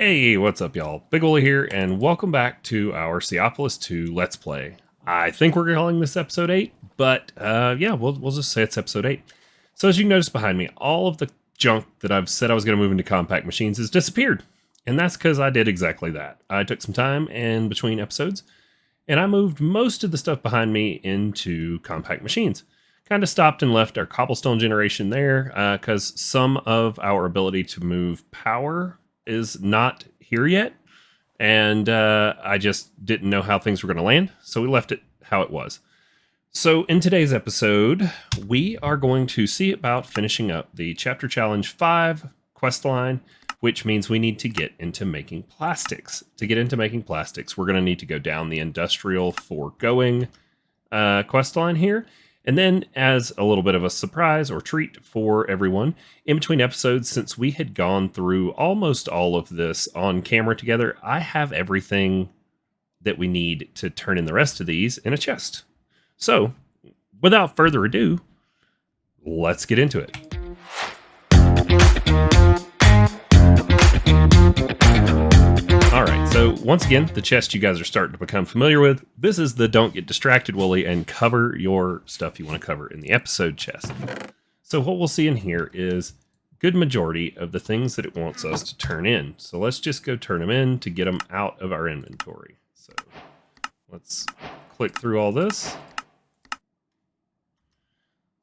Hey, what's up, y'all? Big Wooly here, and welcome back to our Seaopolis 2 Let's Play. I think we're calling this episode 8, but yeah, we'll just say it's episode 8. So as you notice behind me, all of the junk that I've said I was going to move into compact machines has disappeared. And that's because I did exactly that. I took some time in between episodes, and I moved most of the stuff behind me into compact machines. Kind of stopped and left our cobblestone generation there, because some of our ability to move power is not here yet, and I just didn't know how things were going to land, so we left it how it was. So in today's episode, we are going to see about finishing up the Chapter Challenge 5 quest line, which means we need to get into making plastics. To get into making plastics, we're going to need to go down the industrial foregoing quest line here. And then, as a little bit of a surprise or treat for everyone, in between episodes, since we had gone through almost all of this on camera together, I have everything that we need to turn in the rest of these in a chest. So, without further ado, let's get into it. Alright, so once again, the chest you guys are starting to become familiar with. This is the Don't Get Distracted, Wooly, and cover your stuff you want to cover in the episode chest. So what we'll see in here is good majority of the things that it wants us to turn in. So let's just go turn them in to get them out of our inventory. So let's click through all this.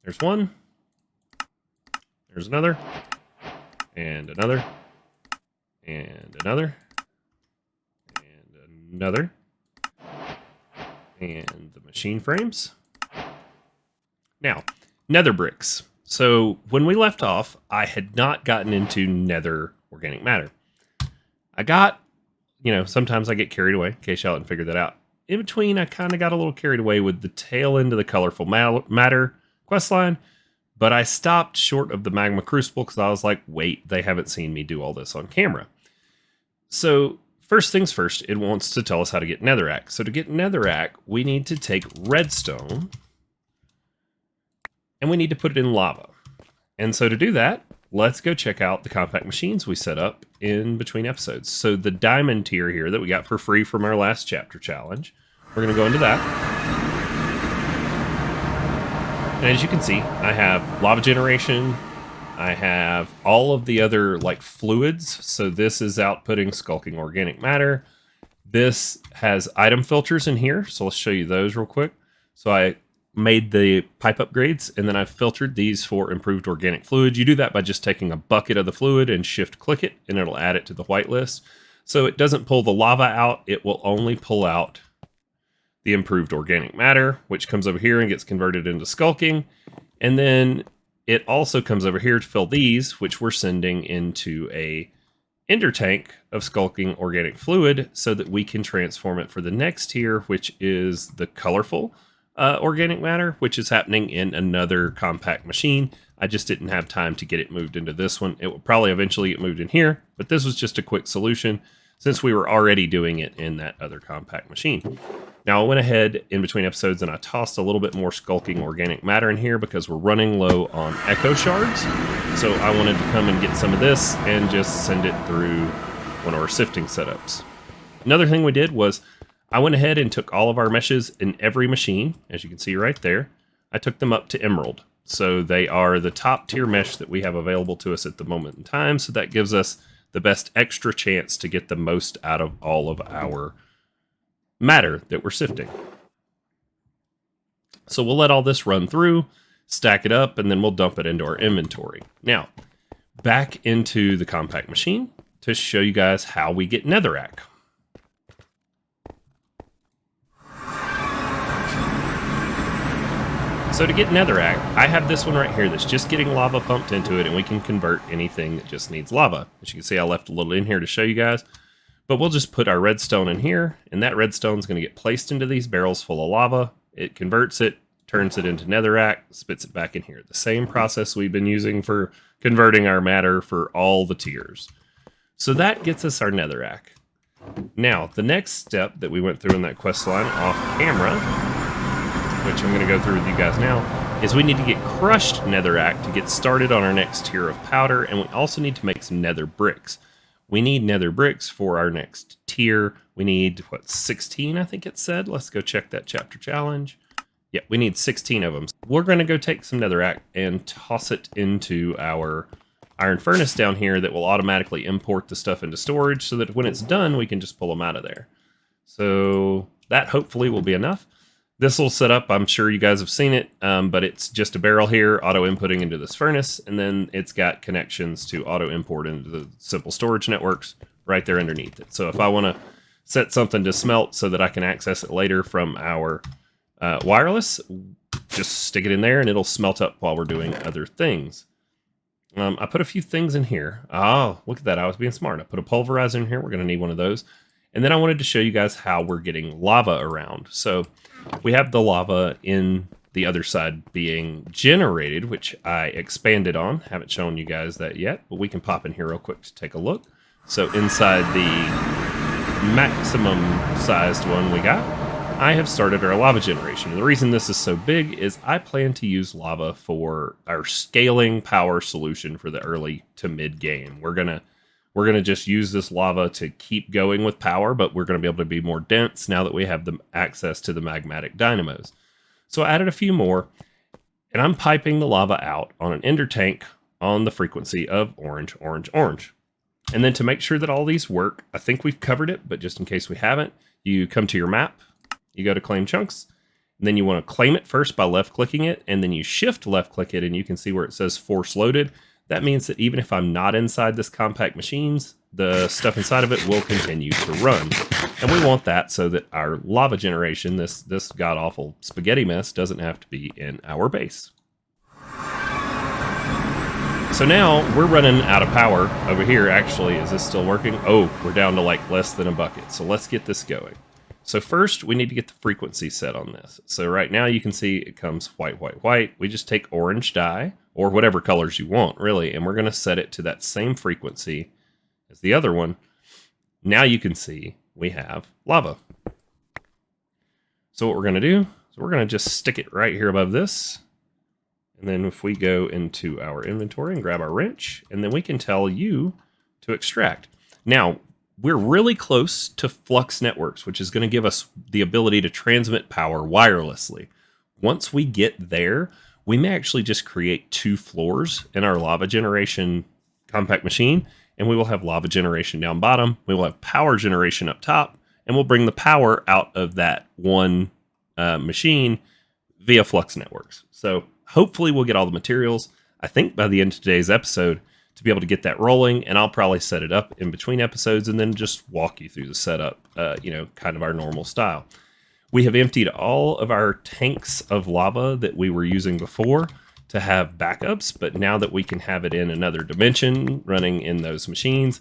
There's one. There's another. And another. And another. Another, and the machine frames. Now, nether bricks. So when we left off, I had not gotten into nether organic matter. I got, sometimes I get carried away. In case y'all didn't figure that out. In between, I kind of got a little carried away with the tail end of the colorful matter questline, but I stopped short of the magma crucible because I was like, wait, they haven't seen me do all this on camera. So first things first, it wants to tell us how to get netherrack. So to get netherrack, we need to take redstone and we need to put it in lava. And so to do that, let's go check out the compact machines we set up in between episodes. So the diamond tier here that we got for free from our last chapter challenge, we're going to go into that. And as you can see, I have lava generation. I have all of the other fluids. So this is outputting skulking organic matter. This has item filters in here. So let's show you those real quick. So I made the pipe upgrades and then I've filtered these for improved organic fluid. You do that by just taking a bucket of the fluid and shift click it and it'll add it to the whitelist. So it doesn't pull the lava out. It will only pull out the improved organic matter, which comes over here and gets converted into skulking. And then it also comes over here to fill these, which we're sending into a ender tank of skulking organic fluid so that we can transform it for the next tier, which is the colorful organic matter, which is happening in another compact machine. I just didn't have time to get it moved into this one. It will probably eventually get moved in here, but this was just a quick solution since we were already doing it in that other compact machine. Now I went ahead in between episodes and I tossed a little bit more skulking organic matter in here because we're running low on echo shards. So I wanted to come and get some of this and just send it through one of our sifting setups. Another thing we did was I went ahead and took all of our meshes in every machine, as you can see right there. I took them up to emerald. So they are the top tier mesh that we have available to us at the moment in time. So that gives us the best extra chance to get the most out of all of our matter that we're sifting. So we'll let all this run through, stack it up, and then we'll dump it into our inventory. Now, back into the compact machine to show you guys how we get netherrack. So to get netherrack, I have this one right here that's just getting lava pumped into it, and we can convert anything that just needs lava. As you can see, I left a little in here to show you guys. But we'll just put our redstone in here, and that redstone is going to get placed into these barrels full of lava. It converts it, turns it into netherrack, spits it back in here. The same process we've been using for converting our matter for all the tiers. So that gets us our netherrack. Now, the next step that we went through in that quest line off camera, which I'm going to go through with you guys now, is we need to get crushed netherrack to get started on our next tier of powder, and we also need to make some nether bricks. We need nether bricks for our next tier. We need, what, 16, I think it said? Let's go check that chapter challenge. Yeah, we need 16 of them. We're going to go take some netherrack and toss it into our iron furnace down here that will automatically import the stuff into storage so that when it's done, we can just pull them out of there. So that hopefully will be enough. This will set up, I'm sure you guys have seen it, but it's just a barrel here, auto-inputting into this furnace, and then it's got connections to auto-import into the simple storage networks right there underneath it. So if I want to set something to smelt so that I can access it later from our wireless, just stick it in there and it'll smelt up while we're doing other things. I put a few things in here. Oh, look at that. I was being smart. I put a pulverizer in here. We're going to need one of those. And then I wanted to show you guys how we're getting lava around. So we have the lava in the other side being generated, which I expanded on. Haven't shown you guys that yet, but we can pop in here real quick to take a look. So inside the maximum sized one we got, I have started our lava generation. And the reason this is so big is I plan to use lava for our scaling power solution for the early to mid game. We're gonna just use this lava to keep going with power, but we're gonna be able to be more dense now that we have the access to the magmatic dynamos. So I added a few more, and I'm piping the lava out on an ender tank on the frequency of orange, orange, orange. And then to make sure that all these work, I think we've covered it, but just in case we haven't, you come to your map, you go to claim chunks, and then you want to claim it first by left clicking it, and then you shift left click it, and you can see where it says force loaded. That means that even if I'm not inside this compact machines, the stuff inside of it will continue to run. And we want that so that our lava generation, this god-awful spaghetti mess, doesn't have to be in our base. So now we're running out of power over here. Actually, is this still working? Oh, we're down to like less than a bucket. So let's get this going. So first, we need to get the frequency set on this. So right now you can see it comes white, white, white. We just take orange dye, or whatever colors you want, really, and we're going to set it to that same frequency as the other one. Now you can see we have lava. So what we're going to do is we're going to just stick it right here above this. And then if we go into our inventory and grab our wrench, and then we can tell you to extract. Now, we're really close to Flux Networks, which is going to give us the ability to transmit power wirelessly. Once we get there, we may actually just create 2 floors in our lava generation compact machine, and we will have lava generation down bottom. We will have power generation up top, and we'll bring the power out of that one machine via Flux Networks. So hopefully we'll get all the materials, I think by the end of today's episode, to be able to get that rolling, and I'll probably set it up in between episodes and then just walk you through the setup, kind of our normal style. We have emptied all of our tanks of lava that we were using before to have backups, but now that we can have it in another dimension running in those machines,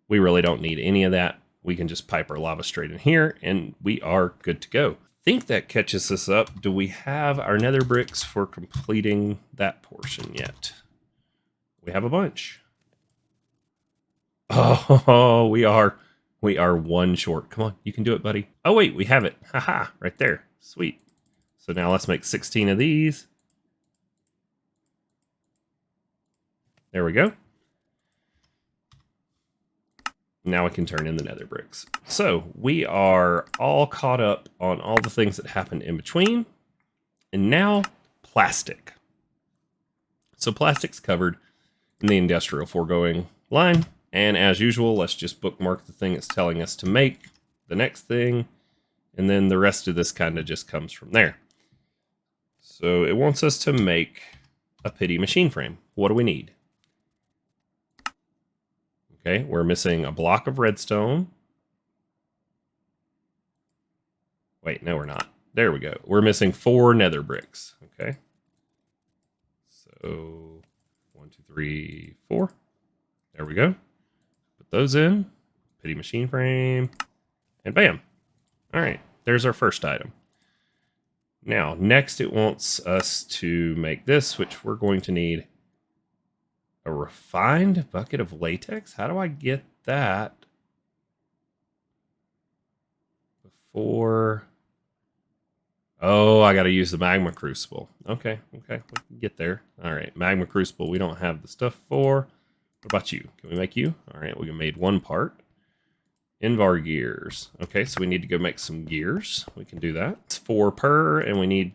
we really don't need any of that. We can just pipe our lava straight in here and we are good to go. I think that catches us up. Do we have our nether bricks for completing that portion yet? We have a bunch. Oh, we are 1 short. Come on, you can do it, buddy. Oh, wait, we have it. Haha, right there. Sweet. So now let's make 16 of these. There we go. Now we can turn in the nether bricks. So we are all caught up on all the things that happened in between. And now, plastic. So plastic's covered in the industrial foregoing line. And as usual, let's just bookmark the thing it's telling us to make, the next thing, and then the rest of this kind of just comes from there. So it wants us to make a pity machine frame. What do we need? Okay, we're missing a block of redstone. Wait, no, we're not. There we go. We're missing 4 nether bricks. Okay. So 1, 2, 3, 4. There we go. Put those in. Pity machine frame. And bam. All right, there's our first item. Now, next it wants us to make this, which we're going to need a refined bucket of latex. How do I get that before? Oh, I got to use the magma crucible. Okay, we can get there. All right, magma crucible we don't have the stuff for. What about you? Can we make you? All right, we made one part. Invar gears. Okay, so we need to go make some gears. We can do that. It's 4 per, and we need,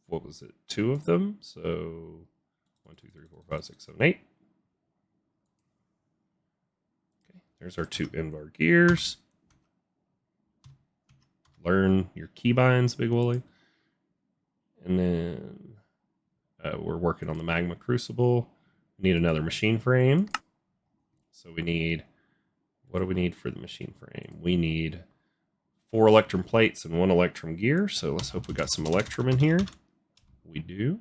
what was it, 2 of them? So 1, 2, 3, 4, 5, 6, 7, 8. Okay, there's our 2 Invar gears. Learn your keybinds, Big Wooly. And then we're working on the magma crucible. We need another machine frame. So we need, what do we need for the machine frame? We need 4 electrum plates and 1 electrum gear. So let's hope we got some electrum in here. We do.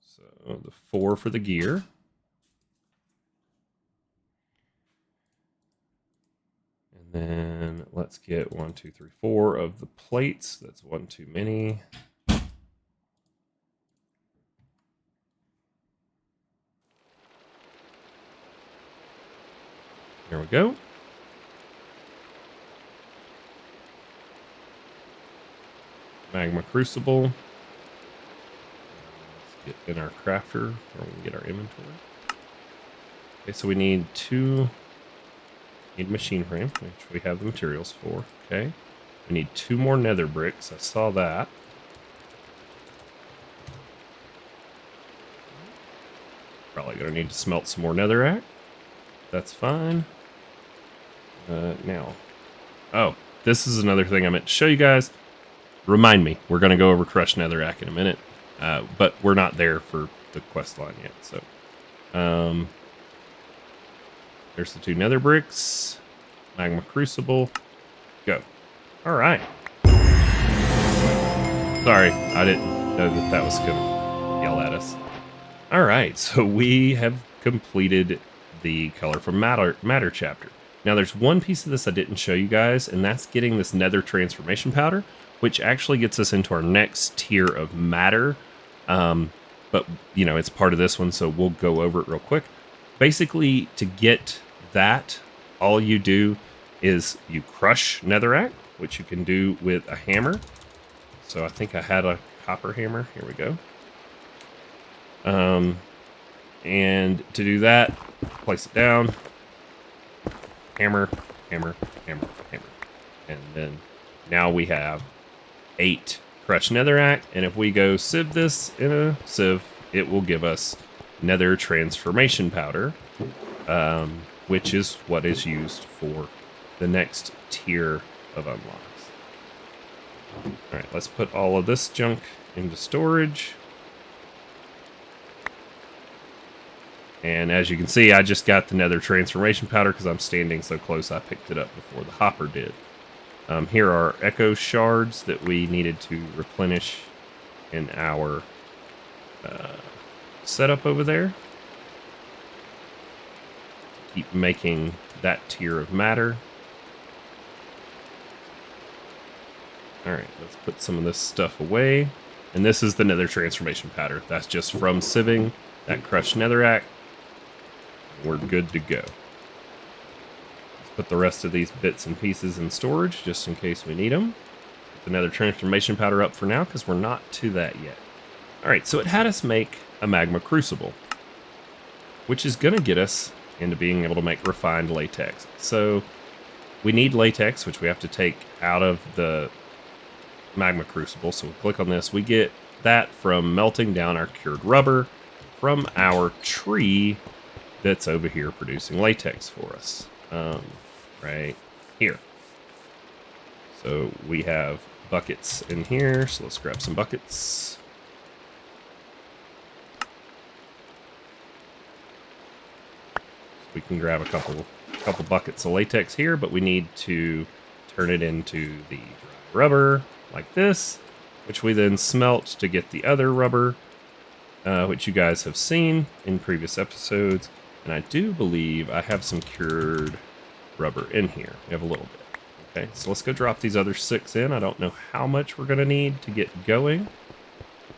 So the 4 for the gear. And then let's get 1, 2, 3, 4 of the plates. That's 1 too many. There we go. Magma crucible. Let's get in our crafter, or we can get our inventory. Okay, so we need 2. Need machine frame, which we have the materials for. Okay. We need 2 more nether bricks. I saw that. Probably gonna need to smelt some more netherrack. That's fine. Now. Oh, this is another thing I meant to show you guys. Remind me, we're gonna go over crushed netherrack in a minute. But we're not there for the quest line yet, so. There's the 2 nether bricks. Magma crucible. Go. All right. Sorry, I didn't know that was going to yell at us. All right, so we have completed the Color from Matter chapter. Now, there's one piece of this I didn't show you guys, and that's getting this nether transformation powder, which actually gets us into our next tier of matter. But, you know, it's part of this one, so we'll go over it real quick. Basically, to get that, all you do is you crush netherrack, which you can do with a hammer. So I think I had a copper hammer. Here we go. And to do that, place it down. Hammer, hammer, hammer, hammer. And then now we have 8 crushed netherrack. And if we go sieve this in a sieve, it will give us nether transformation powder, which is what is used for the next tier of unlocks. All right, let's put all of this junk into storage. And as you can see, I just got the nether transformation powder because I'm standing so close I picked it up before the hopper did. Here are echo shards that we needed to replenish in our setup over there. Keep making that tier of matter. Alright, let's put some of this stuff away. And this is the nether transformation powder. That's just from sieving that crushed netherrack. We're good to go. Let's put the rest of these bits and pieces in storage just in case we need them. Put the nether transformation powder up for now because we're not to that yet. Alright, so it had us make a magma crucible, which is going to get us into being able to make refined latex. So we need latex, which we have to take out of the magma crucible. So we'll click on this. We get that from melting down our cured rubber from our tree that's over here producing latex for us. Right here. So we have buckets in here. So let's grab some buckets. We can grab a couple buckets of latex here, but we need to turn it into the dry rubber like this, which we then smelt to get the other rubber, which you guys have seen in previous episodes. And I do believe I have some cured rubber in here. We have a little bit. Okay, so let's go drop these other 6 in. I don't know how much we're going to need to get going.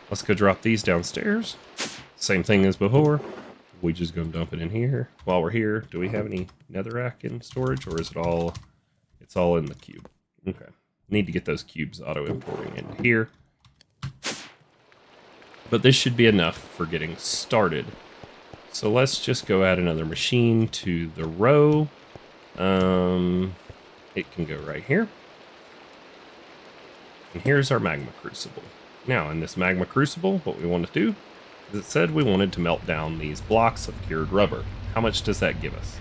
Let's go drop these downstairs. Same thing as before. We just gonna dump it in here. While we're here, do we have any netherrack in storage, or is it all? It's all in the cube. Okay. Need to get those cubes auto importing into here. But this should be enough for getting started. So let's just go add another machine to the row. It can go right here. And here's our magma crucible. Now, in this magma crucible, what we want to do is it said we wanted to melt down these blocks of cured rubber. How much does that give us?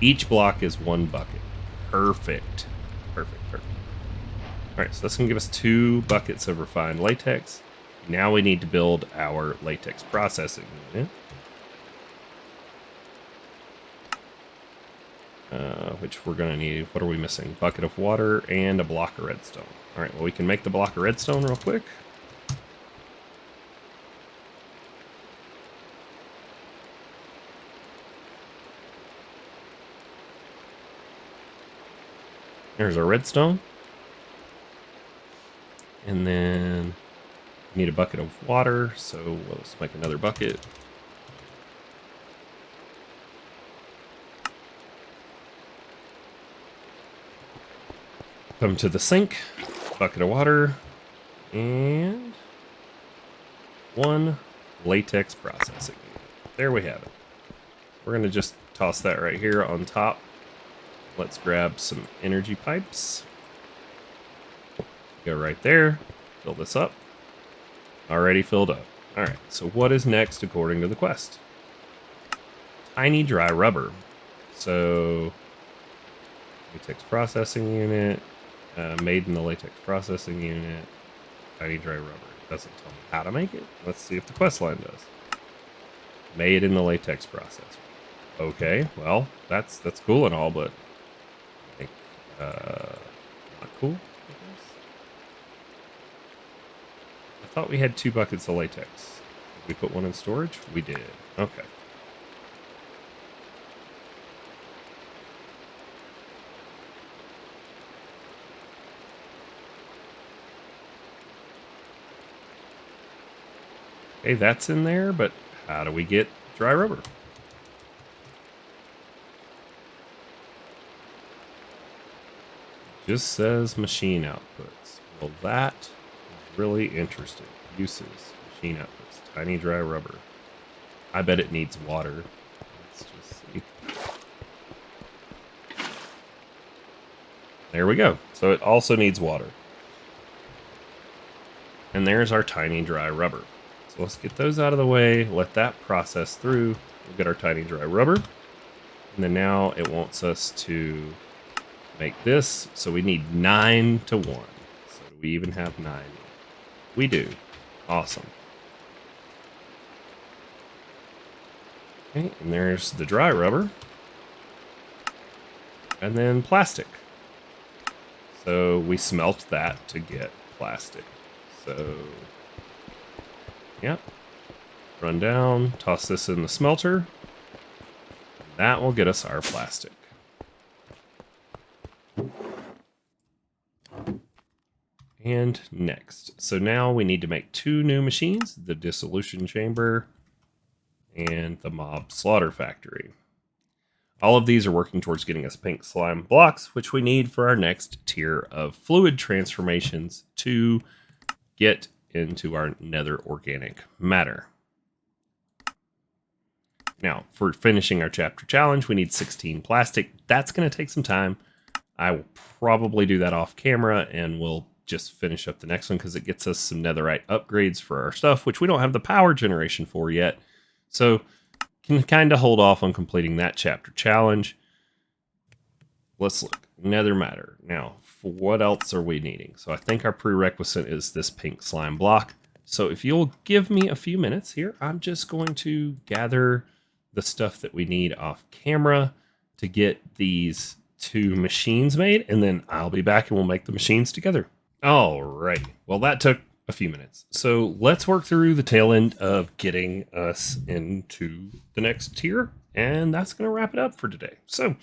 Each block is 1 bucket. Perfect. Perfect. All right, so that's going to give us 2 buckets of refined latex. Now we need to build our latex processing unit. Which we're going to need. What are we missing? Bucket of water and a block of redstone. All right, well, we can make the block of redstone real quick. There's our redstone. And then we need a bucket of water, so let's make another bucket. Come to the sink, bucket of water, and 1 latex processing unit. There we have it. We're going to just toss that right here on top. Let's grab some energy pipes. Go right there. Fill this up. Already filled up. Alright, so what is next according to the quest? Tiny dry rubber. So, latex processing unit. Made in the latex processing unit. Tiny dry rubber. It doesn't tell me how to make it. Let's see if the quest line does. Made in the latex processor. Okay, well, that's cool and all, but I think not cool, I guess. I thought we had 2 buckets of latex. Did we put 1 in storage? We did. Okay. Okay, that's in there, but how do we get dry rubber? Just says machine outputs. Well, that is really interesting. Uses, machine outputs, tiny dry rubber. I bet it needs water. Let's just see. There we go. So it also needs water. And there's our tiny dry rubber. So let's get those out of the way, let that process through. We'll get our tiny dry rubber. And then now it wants us to make this, so we need 9 to 1. So do we even have 9? We do. Awesome. Okay, and there's the dry rubber. And then plastic. So we smelt that to get plastic. So, yep. Run down, toss this in the smelter. That will get us our plastic. And next. So now we need to make 2 new machines, the dissolution chamber and the mob slaughter factory. All of these are working towards getting us pink slime blocks, which we need for our next tier of fluid transformations to get into our nether organic matter. Now, for finishing our chapter challenge, we need 16 plastic. That's going to take some time. I will probably do that off camera, and we'll just finish up the next one because it gets us some netherite upgrades for our stuff, which we don't have the power generation for yet. So can kind of hold off on completing that chapter challenge. Let's look. Nether matter. Now, for what else are we needing? So I think our prerequisite is this pink slime block. So if you'll give me a few minutes here, I'm just going to gather the stuff that we need off camera to get these 2 machines made, and then I'll be back and we'll make the machines together. Alright, well that took a few minutes. So let's work through the tail end of getting us into the next tier, and that's going to wrap it up for today. So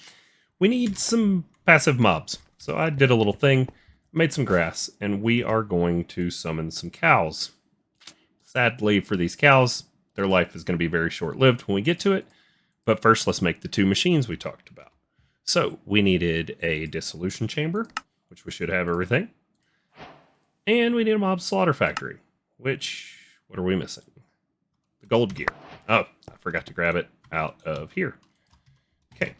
we need some passive mobs. So I did a little thing, made some grass, and we are going to summon some cows. Sadly for these cows, their life is going to be very short-lived when we get to it, but first let's make the 2 machines we talked about. So we needed a dissolution chamber, which we should have everything. And we need a mob slaughter factory, which, what are we missing? The gold gear. Oh, I forgot to grab it. out of here. Okay.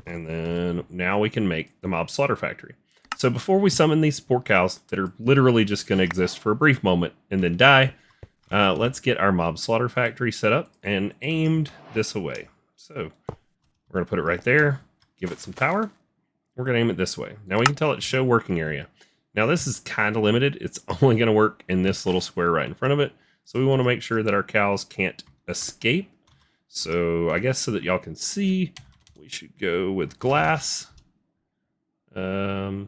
And then now we can make the mob slaughter factory. So before we summon these poor cows that are literally just going to exist for a brief moment and then die, let's get our mob slaughter factory set up and aimed this away. So we're going to put it right there, give it some power. We're going to aim it this way. Now we can tell it show working area. Now this is kind of limited. It's only going to work in this little square right in front of it. So we want to make sure that our cows can't escape. So I guess so that y'all can see, we should go with glass. Sure.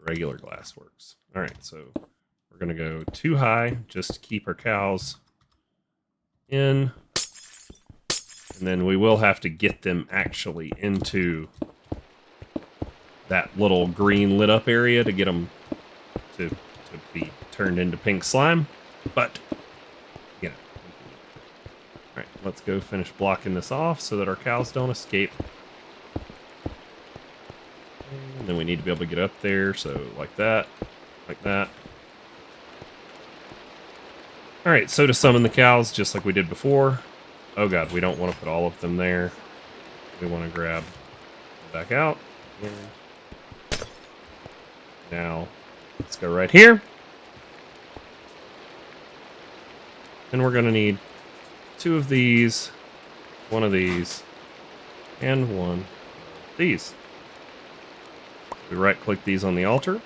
Regular glass works. All right, so we're going to go too high just to keep our cows in. And then we will have to get them actually into that little green lit up area to get them to be turned into pink slime. But, you know. All right, let's go finish blocking this off so that our cows don't escape. And then we need to be able to get up there, so like that, like that. All right, so to summon the cows, just like we did before. Oh god, we don't want to put all of them there. We want to grab back out. And now, let's go right here. And we're going to need 2 of these, 1 of these, and 1 of these. We right-click these on the altar.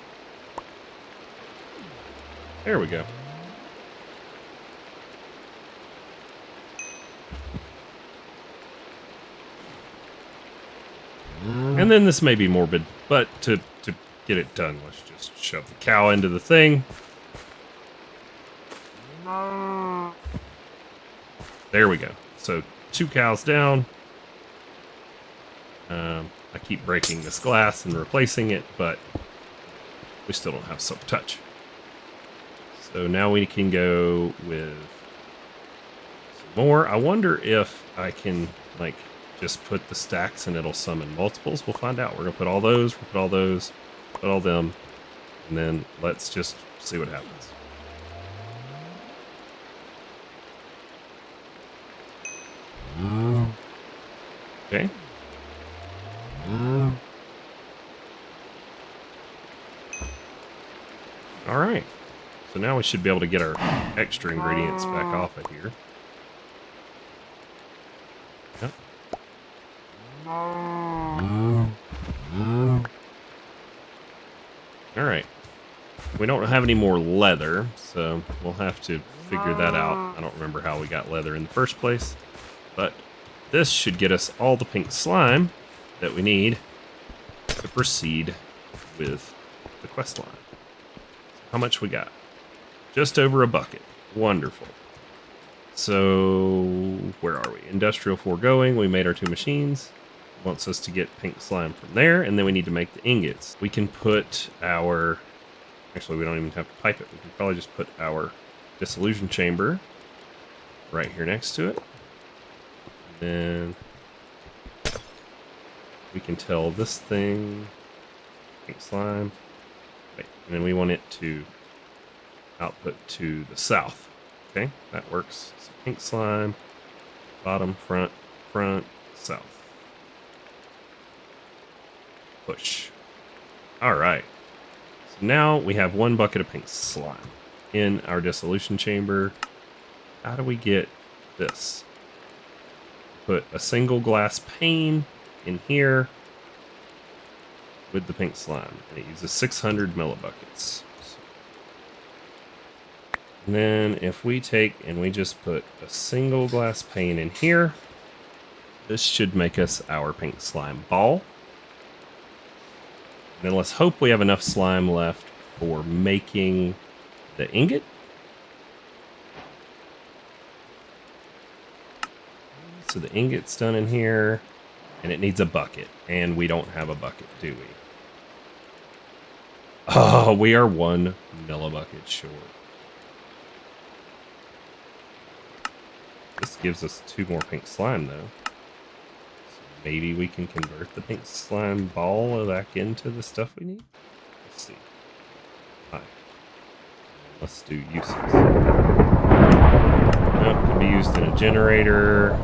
There we go. And then this may be morbid, but to get it done, let's just shove the cow into the thing. There we go. So 2 cows down. I keep breaking this glass and replacing it, but we still don't have silk touch. So now we can go with some more. I wonder if I can, like, just put the stacks and it'll summon multiples. We'll find out. We're going to put all those, we'll put all those, put all them, and then let's just see what happens. Okay. All right. So now we should be able to get our extra ingredients back off of here. Yep. All right. We don't have any more leather, so we'll have to figure that out. I don't remember how we got leather in the first place, but this should get us all the pink slime that we need to proceed with the quest line. How much we got? Just over a bucket. Wonderful. So, where are we? Industrial foregoing. We made our 2 machines. Wants us to get pink slime from there, and then we need to make the ingots. We can put our... Actually, we don't even have to pipe it. We can probably just put our dissolution chamber right here next to it. And then we can tell this thing pink slime. Wait, and then we want it to output to the south. Okay, that works. So pink slime, bottom, front, south. Push. All right. So now we have 1 bucket of pink slime in our dissolution chamber. How do we get this? Put a single glass pane in here with the pink slime. And it uses 600 millibuckets. And then if we take and we just put a single glass pane in here, this should make us our pink slime ball. And then let's hope we have enough slime left for making the ingot. So the ingot's done in here, and it needs a bucket. And we don't have a bucket, do we? Oh, we are 1 millibucket short. This gives us 2 more pink slime, though. So maybe we can convert the pink slime ball back into the stuff we need? Let's see. Hi. Let's do uses. Nope, can be used in a generator.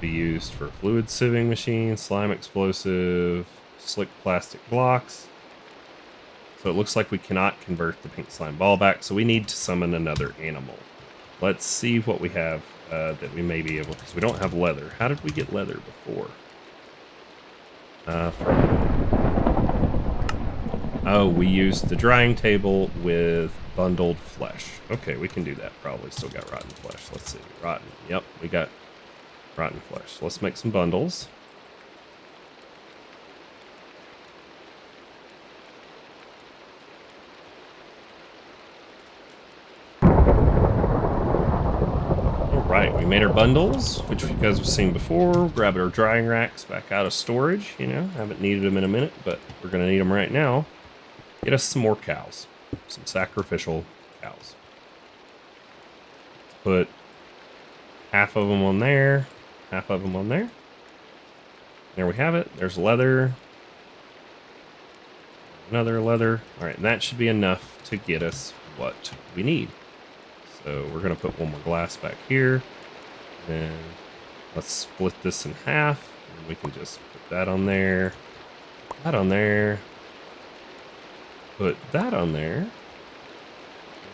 Be used for fluid sieving machine, slime explosive, slick plastic blocks. So it looks like we cannot convert the pink slime ball back, so we need to summon another animal. Let's see what we have that we may be able, because we don't have leather. How did we get leather before? Oh, we used the drying table with bundled flesh. Okay, we can do that. Probably still got rotten flesh. Let's see. Rotten. Yep, we got rotten flesh. Let's make some bundles. Right, we made our bundles, which you guys have seen before. Grabbed our drying racks back out of storage. You know, haven't needed them in a minute, but we're going to need them right now. Get us some more cows. Some sacrificial cows. Let's put half of them on there. Half of them on there. There we have it. There's leather. Another leather. All right, and that should be enough to get us what we need. So we're going to put one more glass back here. Then let's split this in half. And we can just put that on there. That on there. Put that on there.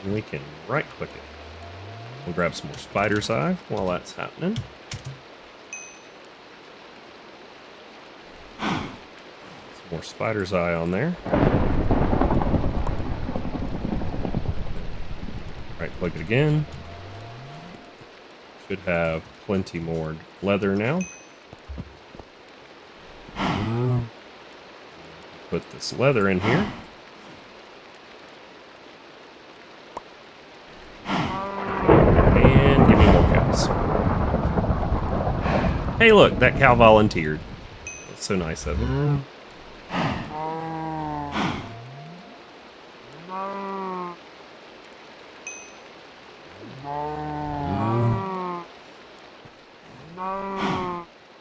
And we can right click it. We'll grab some more spider's eye while that's happening. Some more spider's eye on there. Right click it again. Should have plenty more leather now. Put this leather in here. And give me more cows. Hey look, that cow volunteered. That's so nice of him.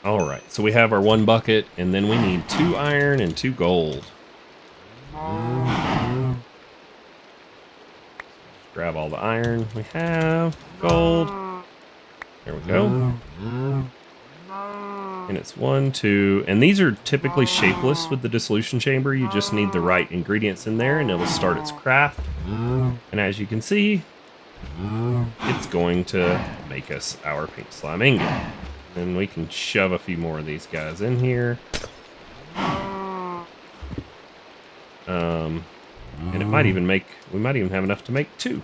Alright, so we have our one bucket, and then we need 2 iron and 2 gold. Grab all the iron we have. Gold. There we go. And it's 1, 2, and these are typically shapeless with the dissolution chamber. You just need the right ingredients in there and it'll start its craft. And as you can see, it's going to make us our pink slime ingot. And we can shove a few more of these guys in here. And it might even make, we might even have enough to make 2.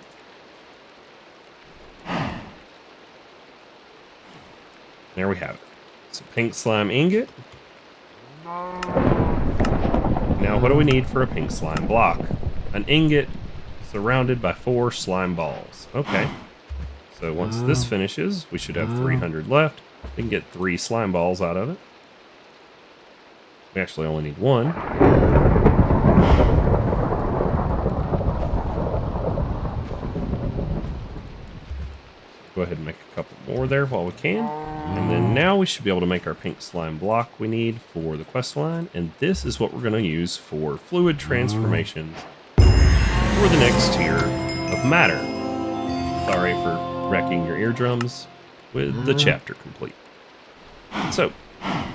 There we have it. It's a pink slime ingot. Now what do we need for a pink slime block? An ingot surrounded by 4 slime balls. Okay. So once this finishes, we should have 300 left. We can get 3 slime balls out of it. We actually only need 1. Go ahead and make a couple more there while we can. And then now we should be able to make our pink slime block we need for the quest line. And this is what we're going to use for fluid transformations for the next tier of matter. Sorry for wrecking your eardrums with the chapter complete. So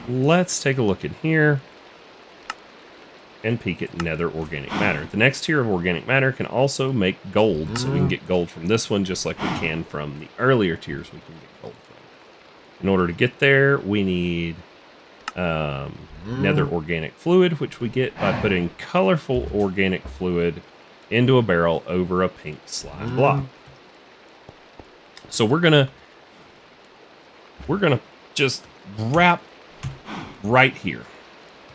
let's take a look in here and peek at nether organic matter. The next tier of organic matter can also make gold, so we can get gold from this one just like we can from the earlier tiers we can get gold from. In order to get there, we need nether organic fluid, which we get by putting colorful organic fluid into a barrel over a pink slime block. So we're gonna just wrap right here.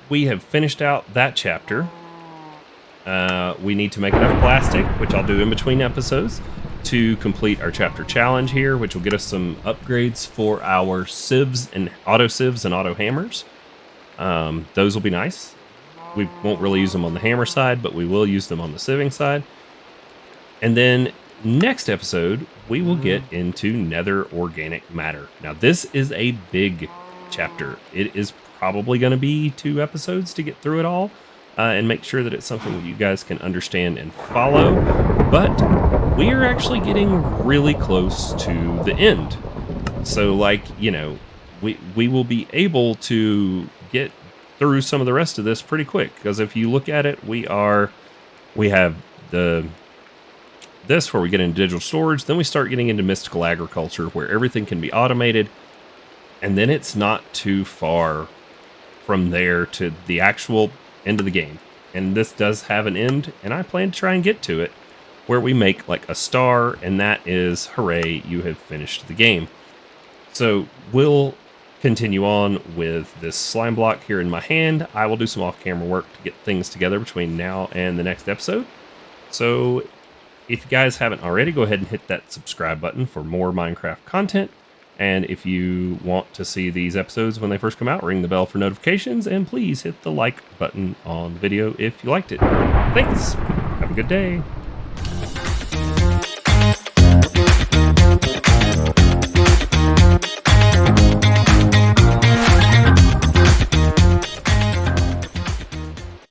We have finished out that chapter. We need to make enough plastic, which I'll do in between episodes, to complete our chapter challenge here, which will get us some upgrades for our sieves and auto hammers. Those will be nice. We won't really use them on the hammer side, but we will use them on the sieving side. And then next episode, we will get into nether organic matter. Now, this is a big chapter. It is probably going to be 2 episodes to get through it all, and make sure that it's something that you guys can understand and follow. But we are actually getting really close to the end. So, like, we will be able to get through some of the rest of this pretty quick, because if you look at it, we have this where we get into digital storage, then we start getting into mystical agriculture where everything can be automated, and then it's not too far from there to the actual end of the game. And this does have an end, and I plan to try and get to it where we make like a star, and that is hooray, you have finished the game. So we'll continue on with this slime block here in my hand. I will do some off-camera work to get things together between now and the next episode. So if you guys haven't already, go ahead and hit that subscribe button for more Minecraft content. And if you want to see these episodes when they first come out, ring the bell for notifications, and please hit the like button on the video if you liked it. Thanks. Have a good day.